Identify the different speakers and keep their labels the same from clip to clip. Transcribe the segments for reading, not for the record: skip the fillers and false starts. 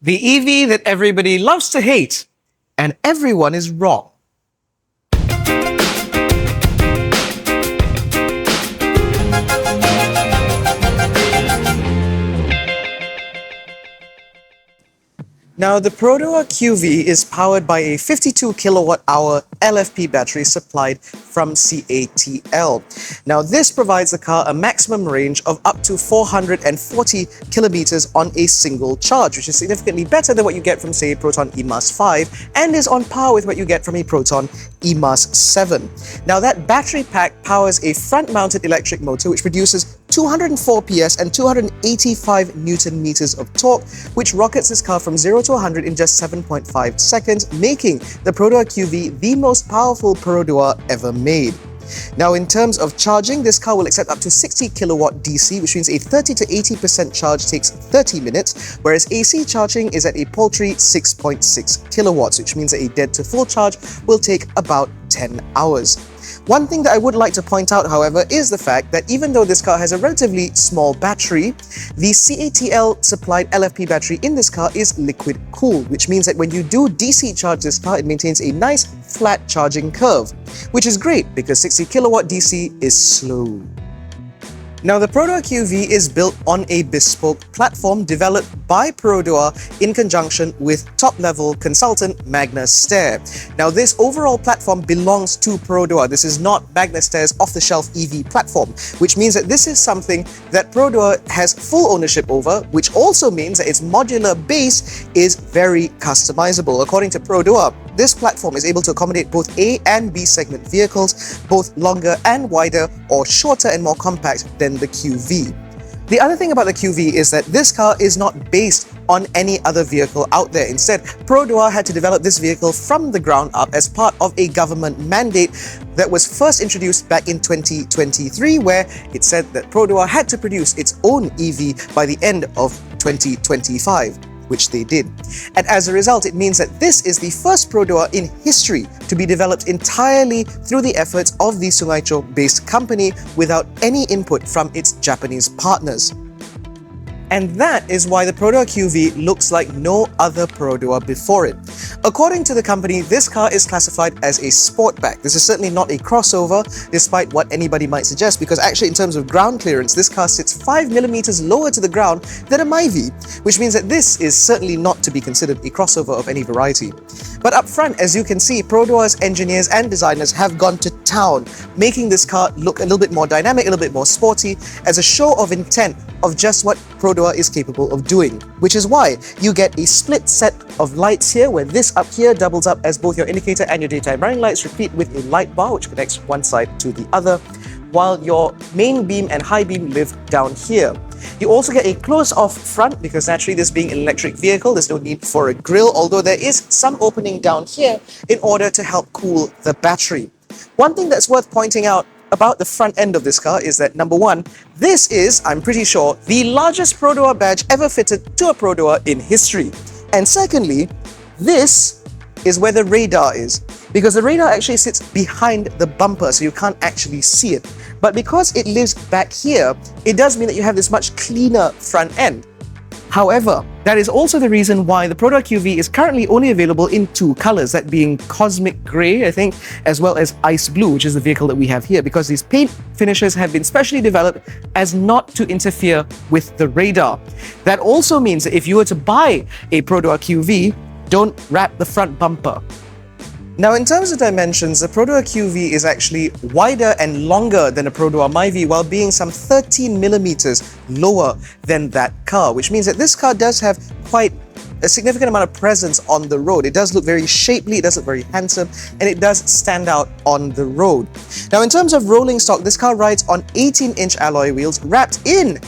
Speaker 1: The EV that everybody loves to hate, and everyone is wrong. Now, the Perodua QV is powered by a 52 kilowatt-hour LFP battery supplied from CATL. Now, this provides the car a maximum range of up to 440 kilometers on a single charge, which is significantly better than what you get from, say, Proton EMAS 5, and is on par with what you get from a Proton EMAS 7. Now, that battery pack powers a front-mounted electric motor which produces 204 PS and 285 Newton meters of torque, which rockets this car from 0 to 100 in just 7.5 seconds, making the Perodua QV the most powerful Perodua ever made. Now, in terms of charging, this car will accept up to 60 kilowatt DC, which means a 30 to 80% charge takes 30 minutes, whereas AC charging is at a paltry 6.6 kilowatts, which means that a dead to full charge will take about 10 hours. One thing that I would like to point out, however, is the fact that even though this car has a relatively small battery, the CATL supplied LFP battery in this car is liquid cooled, which means that when you do DC charge this car, it maintains a nice flat charging curve, which is great because 60 kilowatt DC is slow. Now, the Perodua QV is built on a bespoke platform developed by Perodua in conjunction with top-level consultant Magna Steyr. Now, this overall platform belongs to Perodua. This is not Magna Steyr's off-the-shelf EV platform, which means that this is something that Perodua has full ownership over, which also means that its modular base is very customizable. According to Perodua, this platform is able to accommodate both A and B segment vehicles, both longer and wider or shorter and more compact than the QV. The other thing about the QV is that this car is not based on any other vehicle out there. Instead, Perodua had to develop this vehicle from the ground up as part of a government mandate that was first introduced back in 2023, where it said that Perodua had to produce its own EV by the end of 2025. Which they did. And as a result, it means that this is the first Perodua in history to be developed entirely through the efforts of the Sungaicho-based company without any input from its Japanese partners. And that is why the Perodua QV looks like no other Perodua before it. According to the company, this car is classified as a sportback. This is certainly not a crossover, despite what anybody might suggest, because actually in terms of ground clearance, this car sits 5mm lower to the ground than a Myvi, which means that this is certainly not to be considered a crossover of any variety. But up front, as you can see, Perodua's engineers and designers have gone to town, making this car look a little bit more dynamic, a little bit more sporty, as a show of intent of just what Perodua is capable of doing, which is why you get a split set of lights here, where this up here doubles up as both your indicator and your daytime running lights, replete with a light bar which connects one side to the other, while your main beam and high beam live down here. You also get a closed-off front because naturally, this being an electric vehicle, there's no need for a grille, although there is some opening down here in order to help cool the battery. One thing that's worth pointing out about the front end of this car is that, number one, this is, I'm pretty sure, the largest Perodua badge ever fitted to a Perodua in history. And secondly, this is where the radar is, because the radar actually sits behind the bumper, so you can't actually see it. But because it lives back here, it does mean that you have this much cleaner front end. However, that is also the reason why the Perodua QV is currently only available in two colors, that being Cosmic Grey, I think, as well as Ice Blue, which is the vehicle that we have here, because these paint finishes have been specially developed as not to interfere with the radar. That also means that if you were to buy a Perodua QV, don't wrap the front bumper. Now, in terms of dimensions, the Perodua QV is actually wider and longer than a Perodua Myvi, while being some 13mm lower than that car, which means that this car does have quite a significant amount of presence on the road. It does look very shapely, it does look very handsome, and it does stand out on the road. Now, in terms of rolling stock, this car rides on 18-inch alloy wheels wrapped in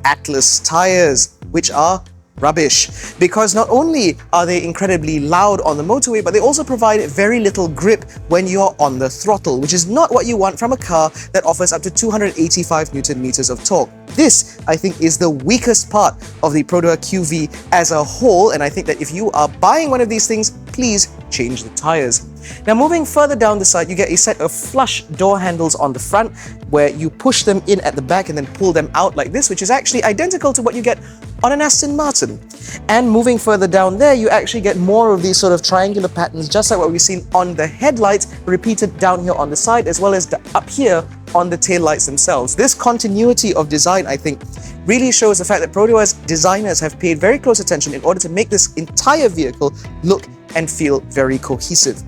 Speaker 1: Atlas tires, which are rubbish, because not only are they incredibly loud on the motorway, but they also provide very little grip when you're on the throttle, which is not what you want from a car that offers up to 285 Newton meters of torque. This, I think, is the weakest part of the Perodua QV as a whole, and I think that if you are buying one of these things, please change the tires. Now, moving further down the side, you get a set of flush door handles on the front where you push them in at the back and then pull them out like this, which is actually identical to what you get on an Aston Martin. And moving further down there, you actually get more of these sort of triangular patterns, just like what we've seen on the headlights, repeated down here on the side, as well as up here on the taillights themselves. This continuity of design, I think, really shows the fact that Perodua's designers have paid very close attention in order to make this entire vehicle look and feel very cohesive.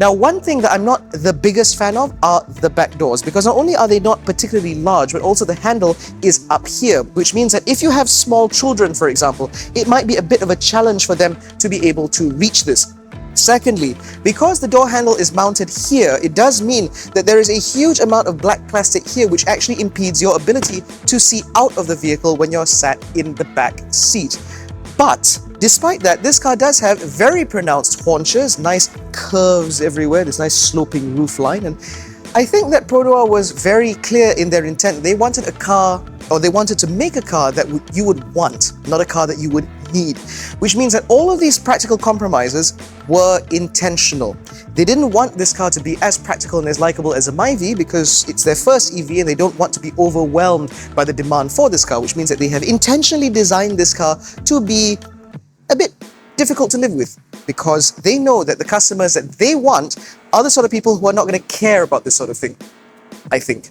Speaker 1: Now, one thing that I'm not the biggest fan of are the back doors, because not only are they not particularly large, but also the handle is up here, which means that if you have small children, for example, it might be a bit of a challenge for them to be able to reach this. Secondly, because the door handle is mounted here, it does mean that there is a huge amount of black plastic here which actually impedes your ability to see out of the vehicle when you're sat in the back seat. But despite that, this car does have very pronounced haunches, nice curves everywhere, this nice sloping roofline, and I think that Perodua was very clear in their intent. They wanted a car, or they wanted to make a car that you would want, not a car that you would need, which means that all of these practical compromises were intentional. They didn't want this car to be as practical and as likable as a Myvi because it's their first EV and they don't want to be overwhelmed by the demand for this car, which means that they have intentionally designed this car to be a bit difficult to live with, because they know that the customers that they want are the sort of people who are not going to care about this sort of thing, I think.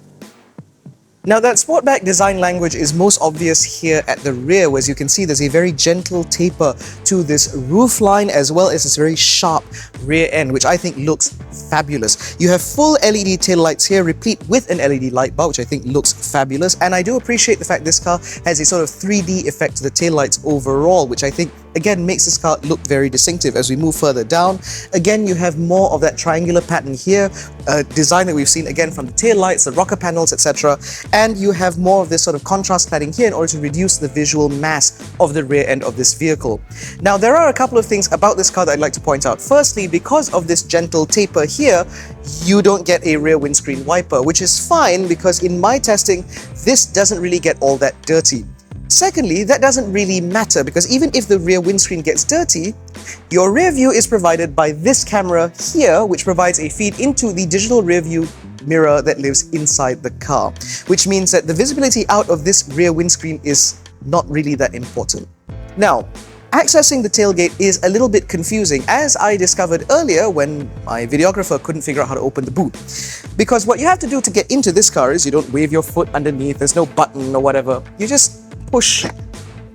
Speaker 1: Now, that sportback design language is most obvious here at the rear, where as you can see there's a very gentle taper to this roofline as well as this very sharp rear end, which I think looks fabulous. You have full LED taillights here, replete with an LED light bar, which I think looks fabulous, and I do appreciate the fact this car has a sort of 3D effect to the taillights overall, which I think again makes this car look very distinctive. As we move further down, again you have more of that triangular pattern here, a design that we've seen again from the taillights, the rocker panels, etc. And you have more of this sort of contrast cladding here in order to reduce the visual mass of the rear end of this vehicle. Now, there are a couple of things about this car that I'd like to point out. Firstly, because of this gentle taper here, you don't get a rear windscreen wiper, which is fine because in my testing, this doesn't really get all that dirty. Secondly, that doesn't really matter because even if the rear windscreen gets dirty, your rear view is provided by this camera here, which provides a feed into the digital rear view mirror that lives inside the car, which means that the visibility out of this rear windscreen is not really that important. Now, accessing the tailgate is a little bit confusing, as I discovered earlier when my videographer couldn't figure out how to open the boot. Because what you have to do to get into this car is you don't wave your foot underneath, there's no button or whatever, you just push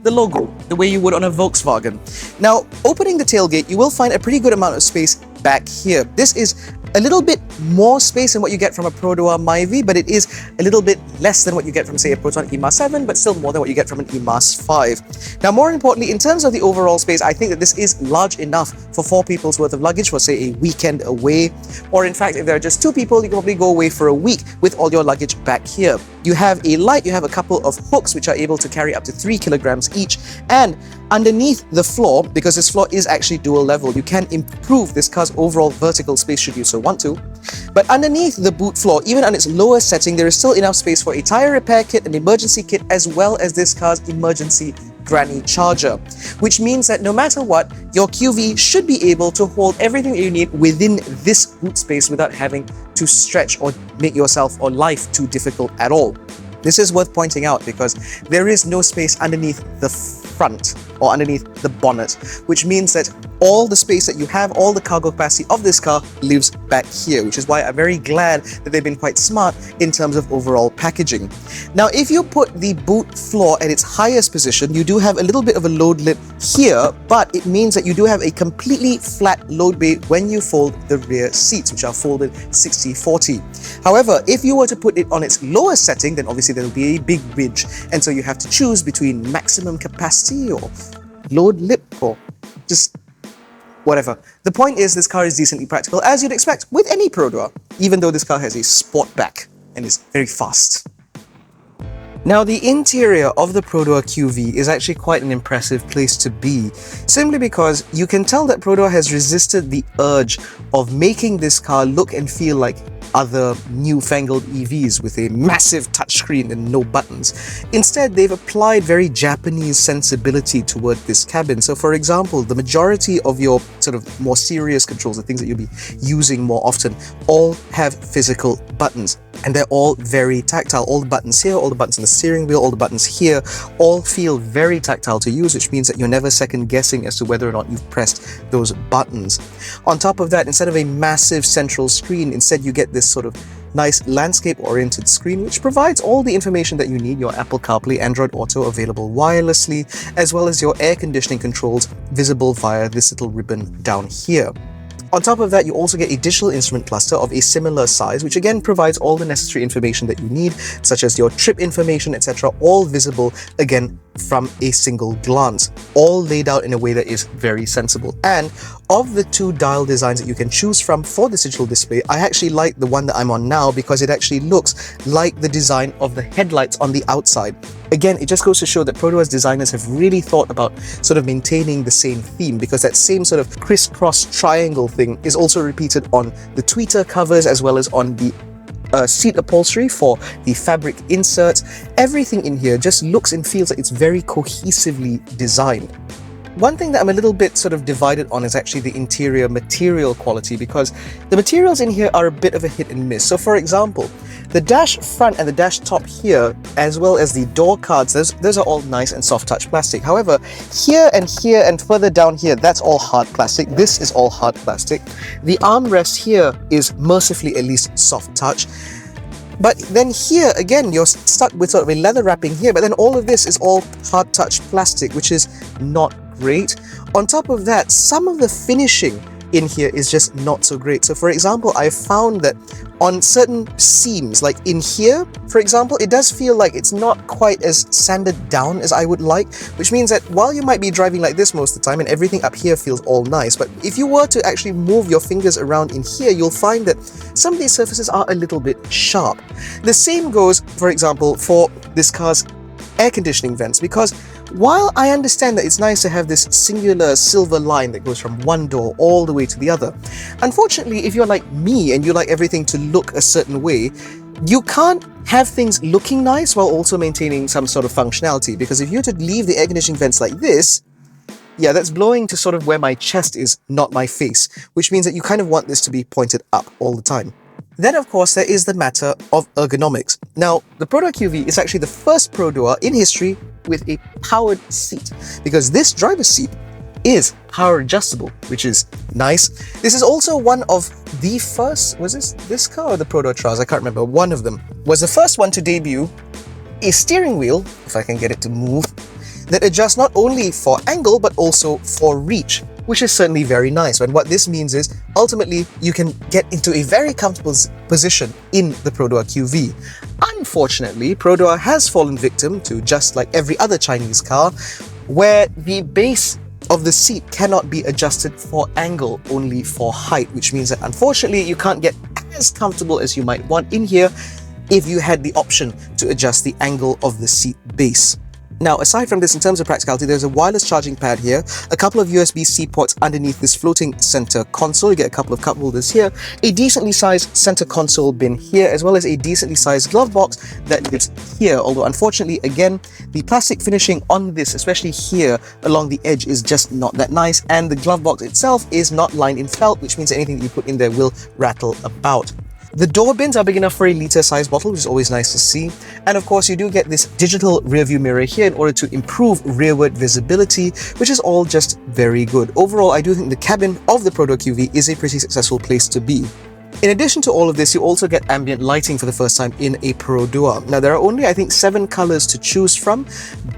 Speaker 1: the logo the way you would on a Volkswagen. Now, opening the tailgate, you will find a pretty good amount of space back here. This is a little bit more space than what you get from a Perodua Myvi, but it is a little bit less than what you get from, say, a Proton EMAS 7, but still more than what you get from an EMAS 5. Now, more importantly, in terms of the overall space, I think that this is large enough for 4 people's worth of luggage for, say, a weekend away. Or in fact, if there are just 2 people, you can probably go away for a week with all your luggage back here. You have a light, you have a couple of hooks which are able to carry up to 3 kilograms each, and underneath the floor, because this floor is actually dual level, you can improve this car's overall vertical space should you so want to. But underneath the boot floor, even on its lower setting, there is still enough space for a tire repair kit, an emergency kit, as well as this car's emergency granny charger, which means that no matter what, your QV should be able to hold everything that you need within this boot space without having to stretch or make yourself or life too difficult at all. This is worth pointing out because there is no space underneath the front or underneath the bonnet, which means that all the space that you have, all the cargo capacity of this car lives back here, which is why I'm very glad that they've been quite smart in terms of overall packaging. Now, if you put the boot floor at its highest position, you do have a little bit of a load lip here, but it means that you do have a completely flat load bay when you fold the rear seats, which are folded 60-40. However, if you were to put it on its lowest setting, then obviously there will be a big ridge, and so you have to choose between maximum capacity or load lip or just whatever. The point is, this car is decently practical, as you'd expect with any Perodua, even though this car has a sportback and is very fast. Now, the interior of the Perodua QV is actually quite an impressive place to be, simply because you can tell that Perodua has resisted the urge of making this car look and feel like other newfangled EVs with a massive touchscreen and no buttons. Instead, they've applied very Japanese sensibility toward this cabin. So for example, the majority of your sort of more serious controls, the things that you'll be using more often, all have physical buttons. And they're all very tactile. All the buttons here, all the buttons on the steering wheel, all the buttons here, all feel very tactile to use, which means that you're never second guessing as to whether or not you've pressed those buttons. On top of that, instead of a massive central screen, instead you get this sort of nice landscape-oriented screen, which provides all the information that you need, your Apple CarPlay, Android Auto available wirelessly, as well as your air conditioning controls visible via this little ribbon down here. On top of that, you also get a digital instrument cluster of a similar size, which again provides all the necessary information that you need, such as your trip information, etc., all visible again from a single glance, all laid out in a way that is very sensible. And of the two dial designs that you can choose from for this digital display, I actually like the one that I'm on now because it actually looks like the design of the headlights on the outside. Again, it just goes to show that Perodua's designers have really thought about sort of maintaining the same theme, because that same sort of crisscross triangle thing is also repeated on the tweeter covers as well as on the seat upholstery for the fabric inserts. Everything in here just looks and feels like it's very cohesively designed. One thing that I'm a little bit sort of divided on is actually the interior material quality, because the materials in here are a bit of a hit and miss. So for example, the dash front and the dash top here, as well as the door cards, those are all nice and soft touch plastic. However, here and further down here, that's all hard plastic. This is all hard plastic. The armrest here is mercifully at least soft touch. But then here, again, you're stuck with sort of a leather wrapping here, but then all of this is all hard touch plastic, which is not great. On top of that, some of the finishing in here is just not so great. So for example, I found that on certain seams, like in here, for example, it does feel like it's not quite as sanded down as I would like, which means that while you might be driving like this most of the time and everything up here feels all nice, but if you were to actually move your fingers around in here, you'll find that some of these surfaces are a little bit sharp. The same goes, for example, for this car's air conditioning vents, because while I understand that it's nice to have this singular silver line that goes from one door all the way to the other, unfortunately, if you're like me and you like everything to look a certain way, you can't have things looking nice while also maintaining some sort of functionality, because if you were to leave the air conditioning vents like this, yeah, that's blowing to sort of where my chest is, not my face, which means that you kind of want this to be pointed up all the time. Then, of course, there is the matter of ergonomics. Now, the Perodua QV is actually the first Perodua in history with a powered seat, because this driver's seat is power adjustable, which is nice. This is also one of the first, was this car or the Perodua Trials? I can't remember. One of them was the first one to debut a steering wheel, if I can get it to move, that adjusts not only for angle, but also for reach, which is certainly very nice. And what this means is, ultimately, you can get into a very comfortable position in the Perodua QV. Unfortunately, Perodua has fallen victim to, just like every other Chinese car, where the base of the seat cannot be adjusted for angle, only for height, which means that unfortunately you can't get as comfortable as you might want in here if you had the option to adjust the angle of the seat base. Now, aside from this, in terms of practicality, there's a wireless charging pad here, a couple of USB-C ports underneath this floating center console. You get a couple of cup holders here, a decently sized center console bin here, as well as a decently sized glove box that lives here. Although, unfortunately, again, the plastic finishing on this, especially here along the edge, is just not that nice, and the glove box itself is not lined in felt, which means anything that you put in there will rattle about. The door bins are big enough for a litre-sized bottle, which is always nice to see. And of course, you do get this digital rearview mirror here in order to improve rearward visibility, which is all just very good. Overall, I do think the cabin of the Perodua QV is a pretty successful place to be. In addition to all of this, you also get ambient lighting for the first time in a Perodua. Now, there are only, I think, 7 colors to choose from,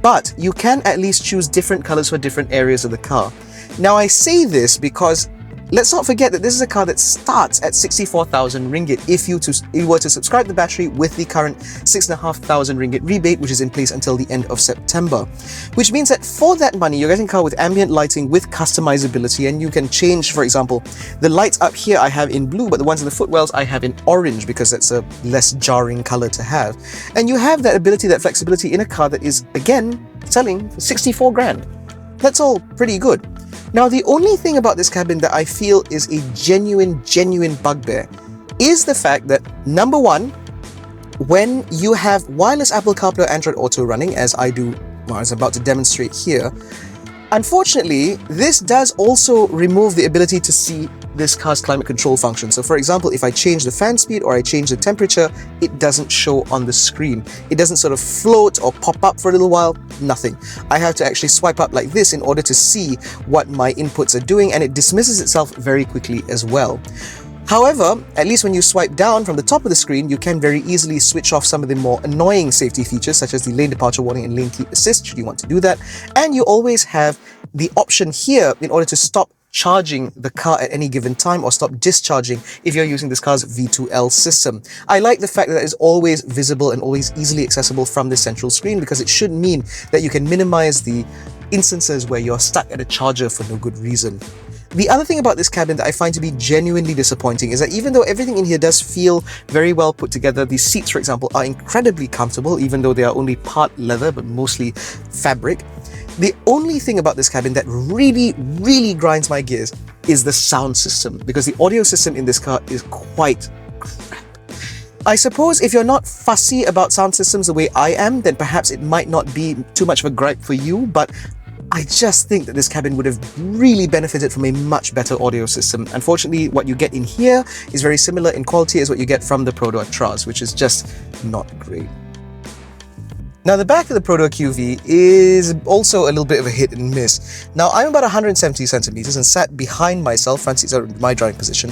Speaker 1: but you can at least choose different colors for different areas of the car. Now, I say this because let's not forget that this is a car that starts at 64,000 ringgit if you were to subscribe the battery with the current 6,500 ringgit rebate, which is in place until the end of September. Which means that for that money, you're getting a car with ambient lighting with customizability, and you can change, for example, the lights up here I have in blue, but the ones in the footwells I have in orange because that's a less jarring color to have. And you have that ability, that flexibility in a car that is, again, selling for 64 grand. That's all pretty good. Now, the only thing about this cabin that I feel is a genuine bugbear is the fact that, number one, when you have wireless Apple CarPlay or Android Auto running, as I do, well, as I'm about to demonstrate here, unfortunately, this does also remove the ability to see this car's climate control function. So for example, if I change the fan speed or I change the temperature, it doesn't show on the screen. It doesn't sort of float or pop up for a little while, nothing. I have to actually swipe up like this in order to see what my inputs are doing, and it dismisses itself very quickly as well. However, at least when you swipe down from the top of the screen, you can very easily switch off some of the more annoying safety features, such as the lane departure warning and lane keep assist, should you want to do that. And you always have the option here in order to stop charging the car at any given time or stop discharging if you're using this car's V2L system. I like the fact that it's always visible and always easily accessible from the central screen, because it should mean that you can minimize the instances where you're stuck at a charger for no good reason. The other thing about this cabin that I find to be genuinely disappointing is that even though everything in here does feel very well put together, the seats, for example, are incredibly comfortable, even though they are only part leather but mostly fabric. The only thing about this cabin that really grinds my gears is the sound system, because the audio system in this car is quite crap. I suppose if you're not fussy about sound systems the way I am, then perhaps it might not be too much of a gripe for you, but I just think that this cabin would have really benefited from a much better audio system. Unfortunately, what you get in here is very similar in quality as what you get from the Perodua Traz, which is just not great. Now, the back of the Perodua QV is also a little bit of a hit and miss. Now, I'm about 170 centimeters and sat behind myself, front seats are in my driving position.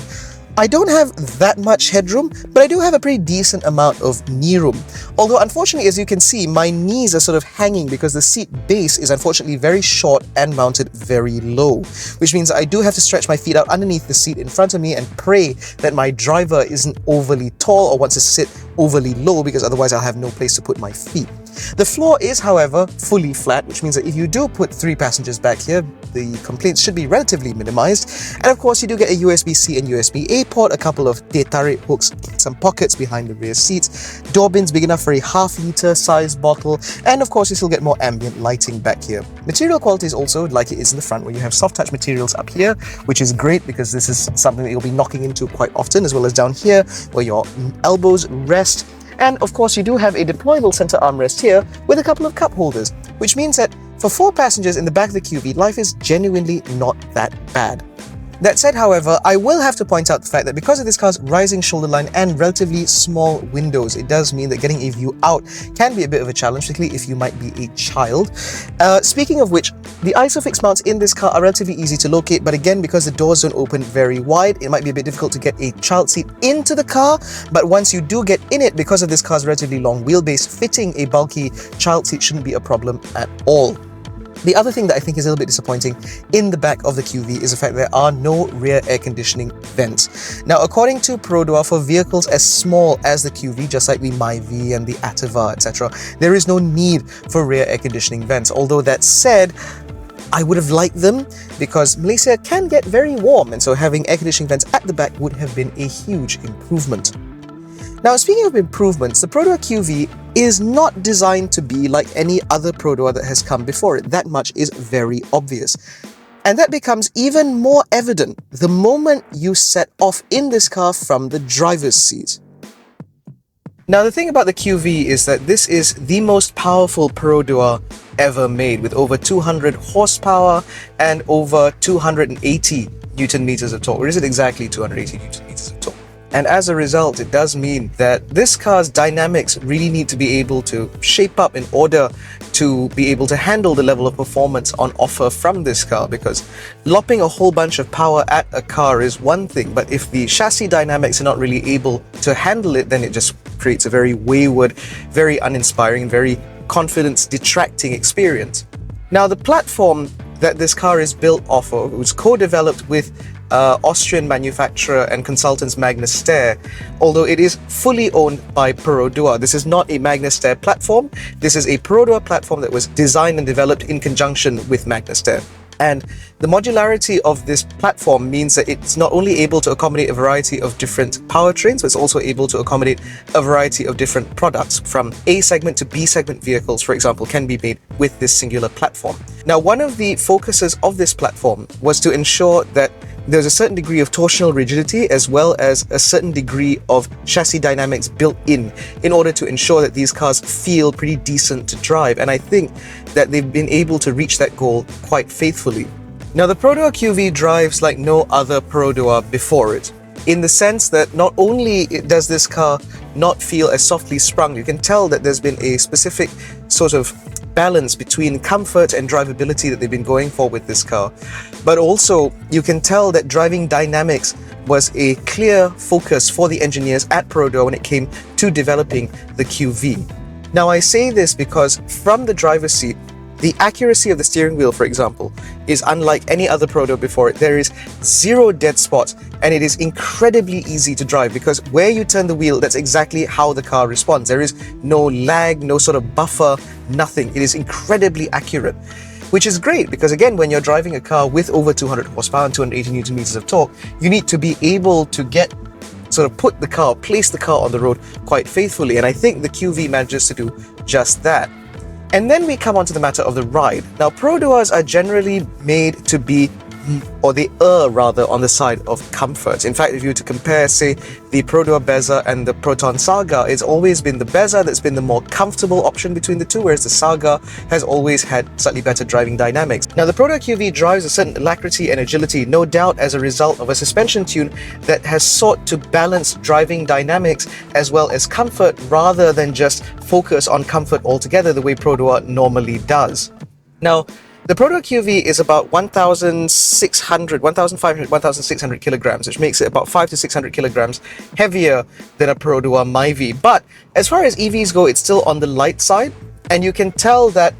Speaker 1: I don't have that much headroom, but I do have a pretty decent amount of knee room. Although, unfortunately, as you can see, my knees are sort of hanging because the seat base is unfortunately very short and mounted very low, which means I do have to stretch my feet out underneath the seat in front of me and pray that my driver isn't overly tall or wants to sit overly low, because otherwise I'll have no place to put my feet. The floor is, however, fully flat, which means that if you do put 3 passengers back here, the complaints should be relatively minimized. And of course, you do get a USB-C and USB-A port, a couple of tarik hooks, some pockets behind the rear seats, door bins big enough for a half-liter size bottle, and of course, you still get more ambient lighting back here. Material quality is also like it is in the front, where you have soft-touch materials up here, which is great because this is something that you'll be knocking into quite often, as well as down here, where your elbows rest. And of course, you do have a deployable center armrest here with a couple of cup holders, which means that for 4 passengers in the back of the QV, life is genuinely not that bad. That said, however, I will have to point out the fact that because of this car's rising shoulder line and relatively small windows, it does mean that getting a view out can be a bit of a challenge, particularly if you might be a child. Speaking of which, the ISOFIX mounts in this car are relatively easy to locate, but again, because the doors don't open very wide, it might be a bit difficult to get a child seat into the car. But once you do get in it, because of this car's relatively long wheelbase, fitting a bulky child seat shouldn't be a problem at all. The other thing that I think is a little bit disappointing in the back of the QV is the fact there are no rear air conditioning vents. Now, according to Perodua, for vehicles as small as the QV, just like the Myvi and the Ativa, etc., there is no need for rear air conditioning vents. Although that said, I would have liked them because Malaysia can get very warm, and so having air conditioning vents at the back would have been a huge improvement. Now, speaking of improvements, the Perodua QV is not designed to be like any other Perodua that has come before it. That much is very obvious. And that becomes even more evident the moment you set off in this car from the driver's seat. Now, the thing about the QV is that this is the most powerful Perodua ever made, with over 200 horsepower and over 280 Newton meters of torque. Or is it exactly 280 Newton meters of torque? And as a result, it does mean that this car's dynamics really need to be able to shape up in order to be able to handle the level of performance on offer from this car, because lopping a whole bunch of power at a car is one thing, but if the chassis dynamics are not really able to handle it, then it just creates a very wayward, very uninspiring, very confidence-detracting experience. Now, the platform that this car is built off of was co-developed with Austrian manufacturer and consultants Magna Steyr, although it is fully owned by Perodua. This is not a Magna Steyr platform. This is a Perodua platform that was designed and developed in conjunction with Magna Steyr. And the modularity of this platform means that it's not only able to accommodate a variety of different powertrains, but it's also able to accommodate a variety of different products. From A segment to B segment vehicles, for example, can be made with this singular platform. Now, one of the focuses of this platform was to ensure that there's a certain degree of torsional rigidity as well as a certain degree of chassis dynamics built in order to ensure that these cars feel pretty decent to drive. And I think that they've been able to reach that goal quite faithfully. Now, the Perodua QV drives like no other Perodua before it, in the sense that not only does this car not feel as softly sprung, you can tell that there's been a specific sort of balance between comfort and drivability that they've been going for with this car. But also, you can tell that driving dynamics was a clear focus for the engineers at Perodua when it came to developing the QV. Now, I say this because from the driver's seat, the accuracy of the steering wheel, for example, is unlike any other Perodua before it. There is zero dead spots, and it is incredibly easy to drive because where you turn the wheel, that's exactly how the car responds. There is no lag, no sort of buffer, nothing. It is incredibly accurate, which is great because, again, when you're driving a car with over 200 horsepower and 280 newton meters of torque, you need to be able to place the car on the road quite faithfully, and I think the QV manages to do just that. And then we come on to the matter of the ride. Now, Peroduas are generally made to be, or they err rather, on the side of comfort. In fact, if you were to compare, say, the Perodua Bezza and the Proton Saga, it's always been the Bezza that's been the more comfortable option between the two, whereas the Saga has always had slightly better driving dynamics. Now, the Perodua QV drives a certain alacrity and agility, no doubt as a result of a suspension tune that has sought to balance driving dynamics as well as comfort, rather than just focus on comfort altogether the way Perodua normally does. Now, the Perodua QV is about 1,500, 1,600 kilograms, which makes it about 500 to 600 kilograms heavier than a Perodua Myvi. But as far as EVs go, it's still on the light side, and you can tell that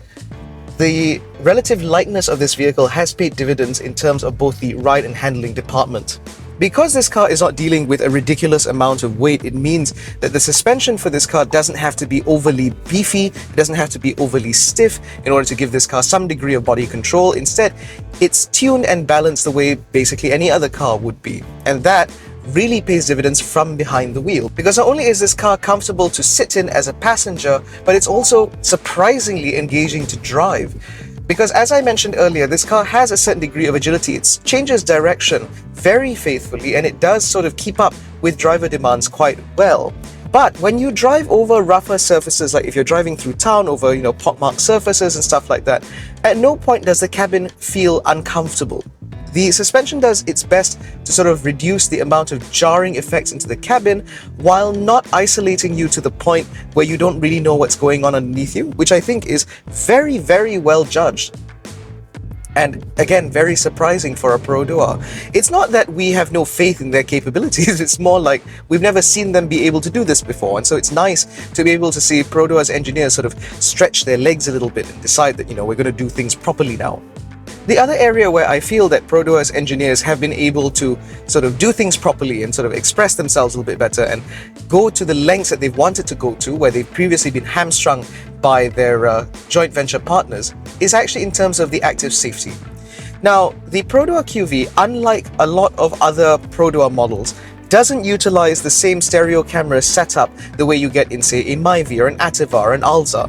Speaker 1: the relative lightness of this vehicle has paid dividends in terms of both the ride and handling department. Because this car is not dealing with a ridiculous amount of weight, it means that the suspension for this car doesn't have to be overly beefy, it doesn't have to be overly stiff in order to give this car some degree of body control. Instead, it's tuned and balanced the way basically any other car would be. And that really pays dividends from behind the wheel. Because not only is this car comfortable to sit in as a passenger, but it's also surprisingly engaging to drive. Because as I mentioned earlier, this car has a certain degree of agility. It changes direction very faithfully, and it does sort of keep up with driver demands quite well. But when you drive over rougher surfaces, like if you're driving through town over, pockmarked surfaces and stuff like that, at no point does the cabin feel uncomfortable. The suspension does its best to sort of reduce the amount of jarring effects into the cabin while not isolating you to the point where you don't really know what's going on underneath you, which I think is very, very well judged. And again, very surprising for a Perodua. It's not that we have no faith in their capabilities, it's more like we've never seen them be able to do this before. And so it's nice to be able to see Perodua's engineers sort of stretch their legs a little bit and decide that, we're going to do things properly now. The other area where I feel that Perodua's engineers have been able to sort of do things properly and sort of express themselves a little bit better and go to the lengths that they've wanted to go to, where they've previously been hamstrung by their joint venture partners, is actually in terms of the active safety. Now, the Perodua QV, unlike a lot of other Perodua models, doesn't utilize the same stereo camera setup the way you get in, say, a Myvi or an Ativa or an Alza.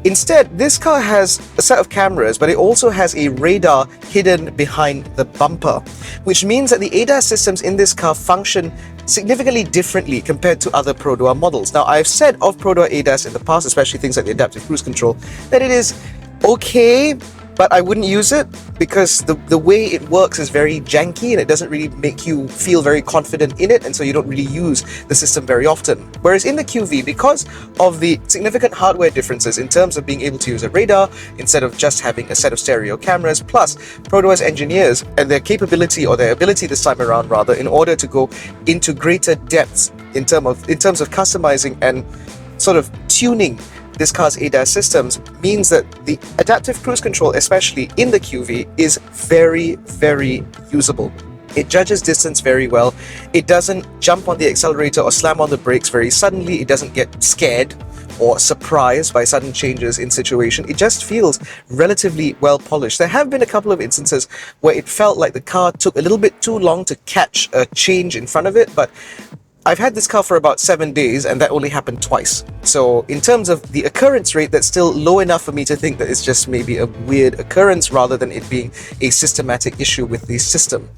Speaker 1: Instead, this car has a set of cameras, but it also has a radar hidden behind the bumper, which means that the ADAS systems in this car function significantly differently compared to other Perodua models. Now, I've said of Perodua ADAS in the past, especially things like the adaptive cruise control, that it is okay, but I wouldn't use it because the way it works is very janky and it doesn't really make you feel very confident in it, and so you don't really use the system very often. Whereas in the QV, because of the significant hardware differences in terms of being able to use a radar instead of just having a set of stereo cameras, plus Perodua's engineers and their capability, or their ability this time around rather, in order to go into greater depths in terms of customizing and sort of tuning this car's ADAS systems, means that the adaptive cruise control, especially in the QV, is very, very usable. It judges distance very well. It doesn't jump on the accelerator or slam on the brakes very suddenly. It doesn't get scared or surprised by sudden changes in situation. It just feels relatively well polished. There have been a couple of instances where it felt like the car took a little bit too long to catch a change in front of it, but I've had this car for about 7 days and that only happened twice. So in terms of the occurrence rate, that's still low enough for me to think that it's just maybe a weird occurrence rather than it being a systematic issue with the system.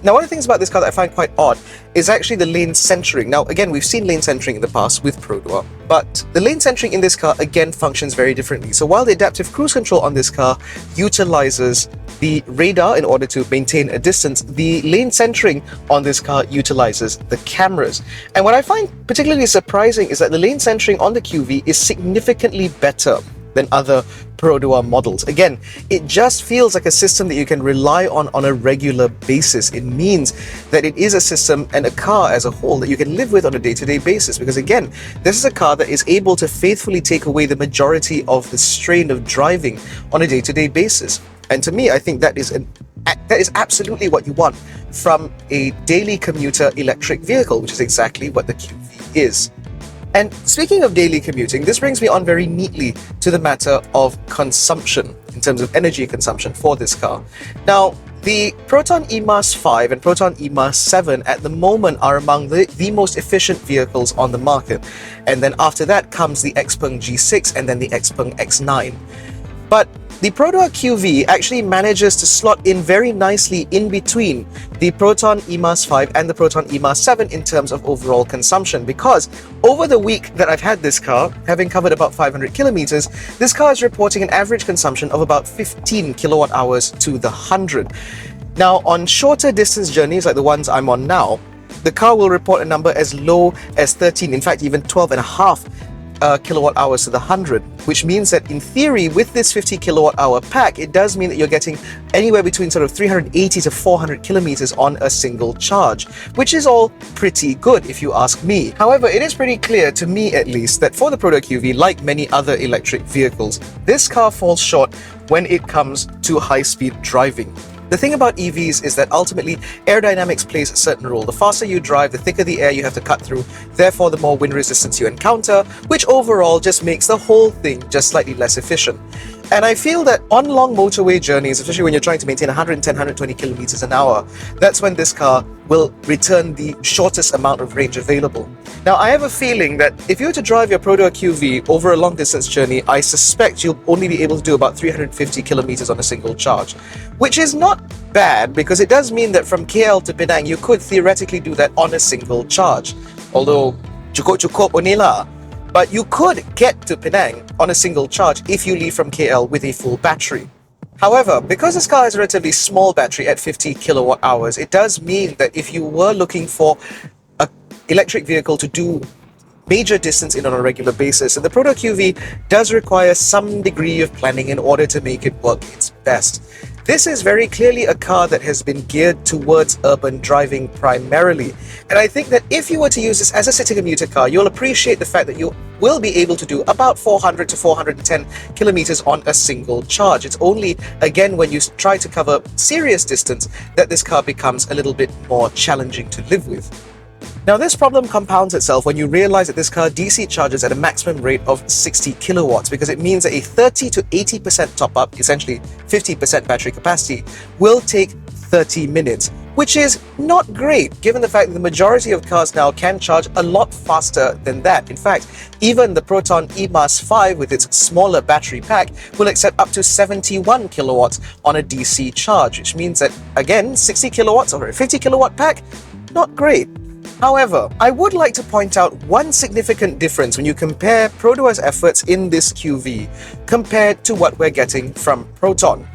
Speaker 1: Now, one of the things about this car that I find quite odd is actually the lane centering. Now, again, we've seen lane centering in the past with Perodua, but the lane centering in this car, again, functions very differently. So while the adaptive cruise control on this car utilizes the radar in order to maintain a distance, the lane centering on this car utilizes the cameras. And what I find particularly surprising is that the lane centering on the QV is significantly better than other Perodua models. Again, it just feels like a system that you can rely on a regular basis. It means that it is a system and a car as a whole that you can live with on a day-to-day basis, because again, this is a car that is able to faithfully take away the majority of the strain of driving on a day-to-day basis. And to me, I think that is absolutely what you want from a daily commuter electric vehicle, which is exactly what the QV is. And speaking of daily commuting, this brings me on very neatly to the matter of consumption, in terms of energy consumption for this car. Now, the Proton E-Mass 5 and Proton E-Mass 7 at the moment are among the most efficient vehicles on the market. And then after that comes the Xpeng G6 and then the Xpeng X9. But the Perodua QV actually manages to slot in very nicely in between the Proton E-Mass 5 and the Proton E-Mass 7 in terms of overall consumption, because over the week that I've had this car, having covered about 500 kilometers, this car is reporting an average consumption of about 15 kilowatt hours to the 100. Now, on shorter distance journeys like the ones I'm on now, the car will report a number as low as 13, in fact even 12 and a half kilowatt hours to the 100, which means that in theory with this 50 kilowatt hour pack, it does mean that you're getting anywhere between sort of 380 to 400 kilometers on a single charge, which is all pretty good if you ask me. However, it is pretty clear to me at least that for the Perodua QV, like many other electric vehicles, this car falls short when it comes to high-speed driving. The thing about EVs is that ultimately aerodynamics plays a certain role. The faster you drive, the thicker the air you have to cut through, therefore the more wind resistance you encounter, which overall just makes the whole thing just slightly less efficient. And I feel that on long motorway journeys, especially when you're trying to maintain 110, 120 kilometers an hour, that's when this car will return the shortest amount of range available. Now, I have a feeling that if you were to drive your Perodua QV over a long distance journey, I suspect you'll only be able to do about 350 kilometers on a single charge, which is not bad because it does mean that from KL to Penang, you could theoretically do that on a single charge. Although, cukup only lah. But you could get to Penang on a single charge if you leave from KL with a full battery. However, because this car has a relatively small battery at 50 kilowatt hours, it does mean that if you were looking for an electric vehicle to do major distance in on a regular basis, and the Perodua QV does require some degree of planning in order to make it work its best. This is very clearly a car that has been geared towards urban driving primarily. And I think that if you were to use this as a city commuter car, you'll appreciate the fact that you will be able to do about 400 to 410 kilometers on a single charge. It's only, again, when you try to cover serious distance that this car becomes a little bit more challenging to live with. Now, this problem compounds itself when you realize that this car DC charges at a maximum rate of 60 kilowatts, because it means that a 30 to 80% top up, essentially 50% battery capacity, will take 30 minutes, which is not great given the fact that the majority of cars now can charge a lot faster than that. In fact, even the Proton E-Mass 5 with its smaller battery pack will accept up to 71 kilowatts on a DC charge, which means that, again, 60 kilowatts or a 50 kilowatt pack, not great. However, I would like to point out one significant difference when you compare Perodua's efforts in this QV compared to what we're getting from Proton.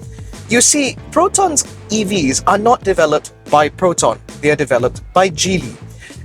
Speaker 1: You see, Proton's EVs are not developed by Proton, they are developed by Geely.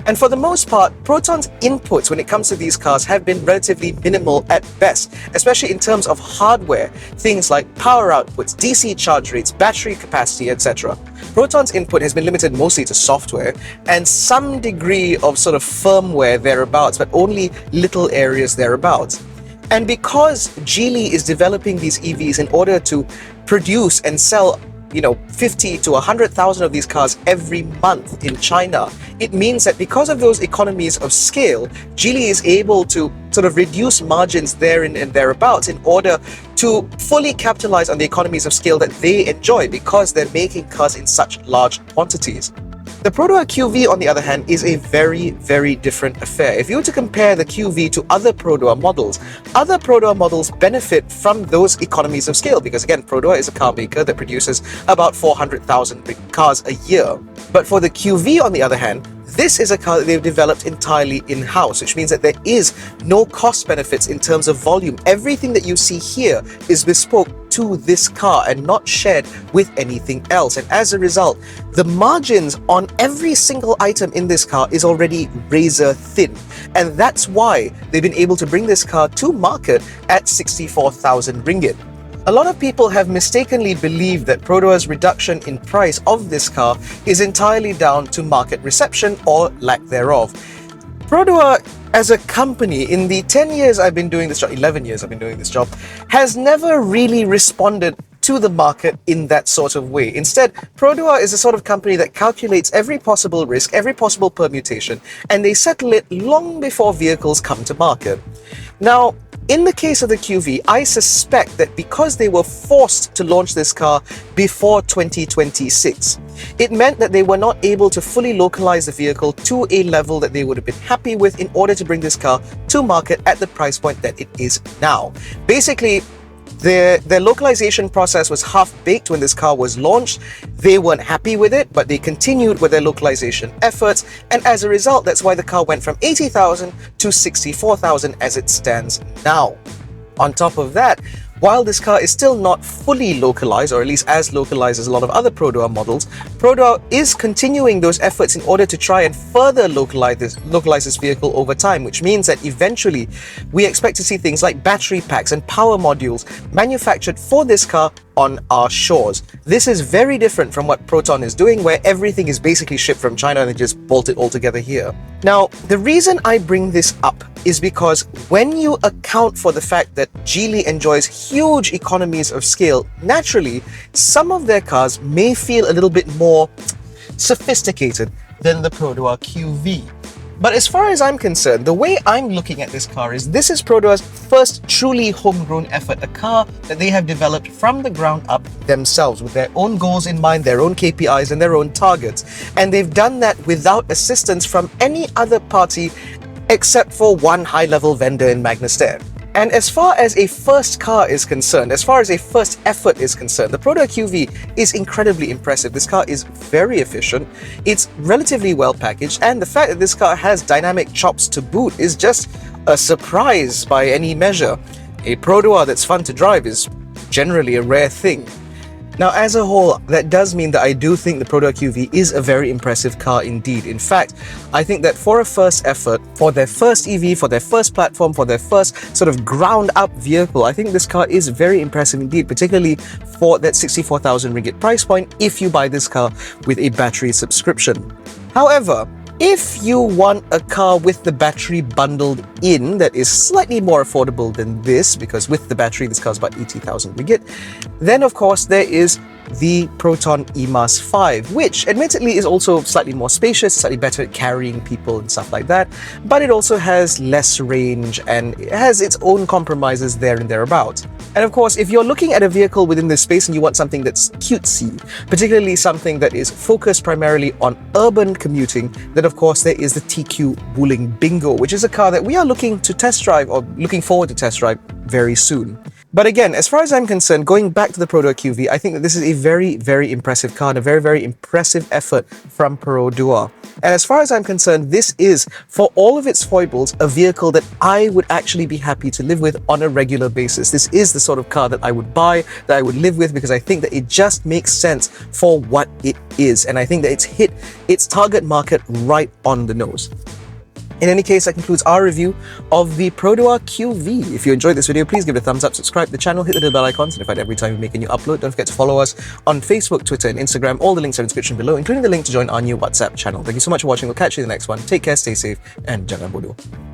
Speaker 1: And for the most part, Proton's inputs when it comes to these cars have been relatively minimal at best, especially in terms of hardware, things like power outputs, DC charge rates, battery capacity, etc. Proton's input has been limited mostly to software and some degree of sort of firmware thereabouts, but only little areas thereabouts. And because Geely is developing these EVs in order to produce and sell 50 to 100,000 of these cars every month in China, it means that because of those economies of scale, Geely is able to sort of reduce margins there and thereabouts in order to fully capitalize on the economies of scale that they enjoy because they're making cars in such large quantities. The Perodua QV, on the other hand, is a very, very different affair. If you were to compare the QV to other Perodua models benefit from those economies of scale because, again, Perodua is a car maker that produces about 400,000 cars a year. But for the QV, on the other hand, this is a car that they've developed entirely in-house, which means that there is no cost benefits in terms of volume. Everything that you see here is bespoke to this car and not shared with anything else. And as a result, the margins on every single item in this car is already razor thin. And that's why they've been able to bring this car to market at 64,000 ringgit. A lot of people have mistakenly believed that Perodua's reduction in price of this car is entirely down to market reception or lack thereof. Perodua as a company, in the 10 years I've been doing this job, 11 years I've been doing this job, has never really responded to the market in that sort of way. Instead, Perodua is a sort of company that calculates every possible risk, every possible permutation, and they settle it long before vehicles come to market. Now, in the case of the QV, I suspect that because they were forced to launch this car before 2026, it meant that they were not able to fully localize the vehicle to a level that they would have been happy with in order to bring this car to market at the price point that it is now. Basically, their localization process was half-baked when this car was launched. They weren't happy with it, but they continued with their localization efforts, and as a result, that's why the car went from 80,000 to 64,000 as it stands now. On top of that, while this car is still not fully localized, or at least as localized as a lot of other Perodua models, Perodua is continuing those efforts in order to try and further localize this vehicle over time, which means that eventually we expect to see things like battery packs and power modules manufactured for this car on our shores. This is very different from what Proton is doing, where everything is basically shipped from China and they just bolt it all together here. Now, the reason I bring this up is because when you account for the fact that Geely enjoys huge economies of scale, naturally, some of their cars may feel a little bit more sophisticated than the Perodua QV. But as far as I'm concerned, the way I'm looking at this car is this is Perodua's first truly homegrown effort, a car that they have developed from the ground up themselves with their own goals in mind, their own KPIs and their own targets. And they've done that without assistance from any other party except for one high-level vendor in Magna-Steyr. And as far as a first car is concerned, as far as a first effort is concerned, the Perodua QV is incredibly impressive. This car is very efficient, it's relatively well packaged, and the fact that this car has dynamic chops to boot is just a surprise by any measure. A Perodua that's fun to drive is generally a rare thing. Now, as a whole, that does mean that I do think the Perodua QV is a very impressive car indeed. In fact, I think that for a first effort, for their first EV, for their first platform, for their first sort of ground-up vehicle, I think this car is very impressive indeed, particularly for that 64,000 ringgit price point if you buy this car with a battery subscription. However, if you want a car with the battery bundled in that is slightly more affordable than this, because with the battery this car is about 80,000 ringgit, then of course there is the Proton EMAS 5, which admittedly is also slightly more spacious, slightly better at carrying people and stuff like that, but it also has less range and it has its own compromises there and thereabouts. And of course, if you're looking at a vehicle within this space and you want something that's cutesy, particularly something that is focused primarily on urban commuting, then of course there is the TQ Wuling Bingo, which is a car that we are looking to test drive or looking forward to test drive very soon. But again, as far as I'm concerned, going back to the Perodua QV, I think that this is a very, very impressive car and a very, very impressive effort from Perodua. And as far as I'm concerned, this is, for all of its foibles, a vehicle that I would actually be happy to live with on a regular basis. This is the sort of car that I would buy, that I would live with, because I think that it just makes sense for what it is. And I think that it's hit its target market right on the nose. In any case, that concludes our review of the Perodua QV. If you enjoyed this video, please give it a thumbs up, subscribe to the channel, hit the little bell icon to be notified every time we make a new upload. Don't forget to follow us on Facebook, Twitter, and Instagram. All the links are in the description below, including the link to join our new WhatsApp channel. Thank you so much for watching. We'll catch you in the next one. Take care, stay safe, and jangan bodoh.